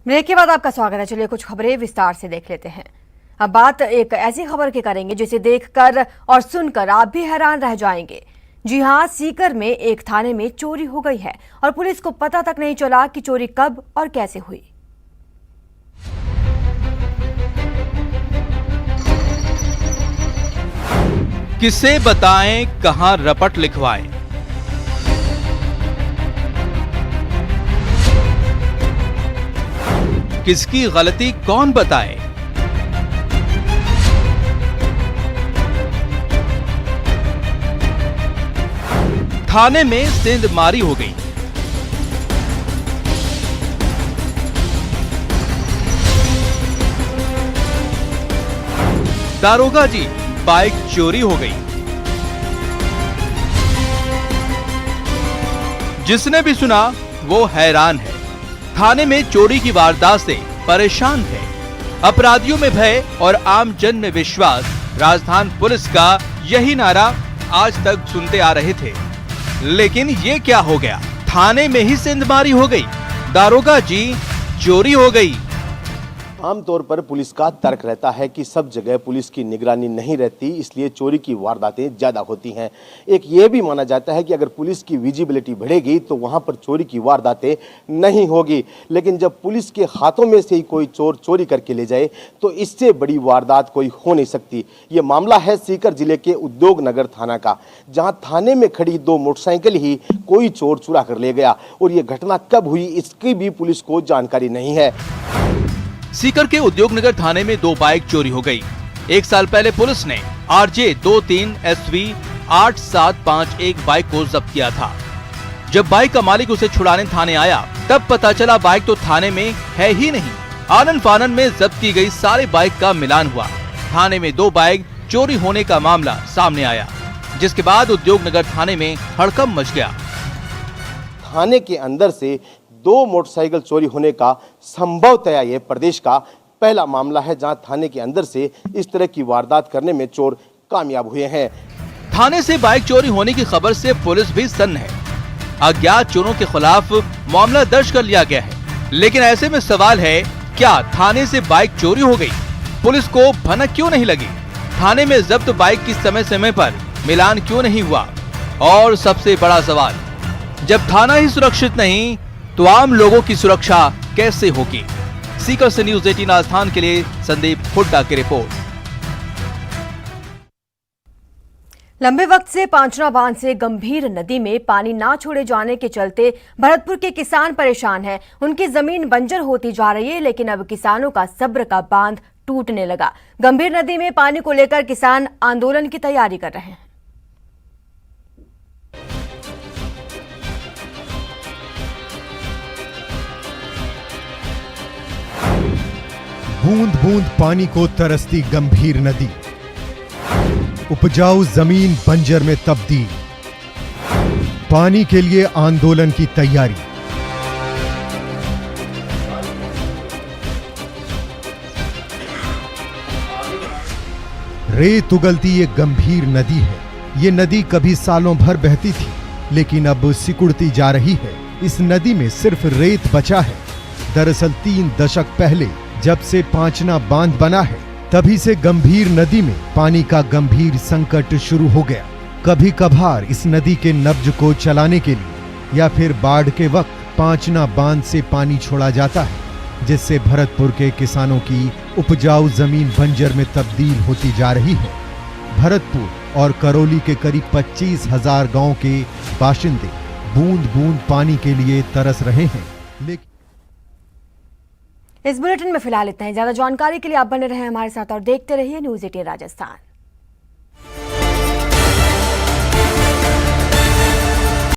Break के बाद आपका स्वागत है। चलिए कुछ खबरें विस्तार से देख लेते हैं। अब बात एक ऐसी खबर की करेंगे जिसे देखकर और सुनकर आप भी हैरान रह जाएंगे। जी हां, सीकर में एक थाने में चोरी हो गई है और पुलिस को पता तक नहीं चला कि चोरी कब और कैसे हुई। किसे बताएं, कहां रपट लिखवाएं। किसकी गलती कौन बताए। थाने में सेंधमारी हो गई। दारोगा जी, बाइक चोरी हो गई। जिसने भी सुना वो हैरान है। थाने में चोरी की वारदात से परेशान है। अपराधियों में भय और आम जन में विश्वास, राजस्थान पुलिस का यही नारा आज तक सुनते आ रहे थे। लेकिन ये क्या हो गया? थाने में ही सेंधमारी हो गई। दारोगा जी, चोरी हो गई। आमतौर पर पुलिस का तर्क रहता है कि सब जगह पुलिस की निगरानी नहीं रहती, इसलिए चोरी की वारदातें ज्यादा होती हैं। एक ये भी माना जाता है कि अगर पुलिस की विजिबिलिटी बढ़ेगी तो वहां पर चोरी की वारदातें नहीं होगी। लेकिन जब पुलिस के हाथों में से ही कोई चोर चोरी करके ले जाए तो इससे बड़ी वारदात कोई हो नहीं सकती। ये मामला है सीकर जिले के उद्योग नगर थाना का, जहां थाने में खड़ी 2 मोटरसाइकिल ही कोई चोर चुरा कर ले गया और ये घटना कब हुई इसकी भी पुलिस को जानकारी नहीं है। सीकर के उद्योग नगर थाने में 2 बाइक चोरी हो गई। 1 साल पहले पुलिस ने RJ 23 SV 8751 बाइक को जब्त किया था। जब बाइक का मालिक उसे छुड़ाने थाने आया तब पता चला बाइक तो थाने में है ही नहीं। आनन फानन में जब्त की गई सारे बाइक का मिलान हुआ। थाने में 2 बाइक चोरी होने का मामला सामने आया, जिसके बाद उद्योग नगर थाने में हड़कंप मच गया। थाने के अंदर से 2 मोटरसाइकिल चोरी होने का संभवतया ये प्रदेश का पहला मामला है जहां थाने के अंदर से इस तरह की वारदात करने में चोर कामयाब हुए हैं। थाने से बाइक चोरी होने की खबर से पुलिस भी सन्न है। अज्ञात चोरों के खिलाफ मामला दर्ज कर लिया गया है। लेकिन ऐसे में सवाल है, क्या थाने से बाइक चोरी हो गई? पुलिस को भनक क्यों नहीं लगी? थाने में जब्त बाइक की समय समय पर मिलान क्यों नहीं हुआ? और सबसे बड़ा सवाल, जब थाना ही सुरक्षित नहीं तो आम लोगों की सुरक्षा कैसे होगी? सीकर से न्यूज़ 18 राजस्थान के लिए संदीप हुड्डा की रिपोर्ट। लंबे वक्त से पांचना बांध से गंभीर नदी में पानी ना छोड़े जाने के चलते भरतपुर के किसान परेशान हैं। उनकी जमीन बंजर होती जा रही है, लेकिन अब किसानों का सब्र का बांध टूटने लगा। गंभीर नदी में पानी को लेकर किसान आंदोलन की तैयारी कर रहे हैं। बूंद बूंद पानी को तरसती गंभीर नदी, उपजाऊ जमीन बंजर में तब्दील, पानी के लिए आंदोलन की तैयारी। रेत उगलती ये गंभीर नदी है। ये नदी कभी सालों भर बहती थी, लेकिन अब सिकुड़ती जा रही है। इस नदी में सिर्फ रेत बचा है। दरअसल 3 दशक पहले जब से पांचना बांध बना है, तभी से गंभीर नदी में पानी का गंभीर संकट शुरू हो गया। कभी कभार इस नदी के नब्ज को चलाने के लिए या फिर बाढ़ के वक्त पांचना बांध से पानी छोड़ा जाता है, जिससे भरतपुर के किसानों की उपजाऊ जमीन बंजर में तब्दील होती जा रही है। भरतपुर और करौली के करीब 25,000 गांव के बाशिंदे बूंद बूंद पानी के लिए तरस रहे हैं। लेकिन इस बुलेटिन में फिलहाल इतना ही। ज्यादा जानकारी के लिए आप बने रहें हमारे साथ और देखते रहिए न्यूज़ 18 राजस्थान।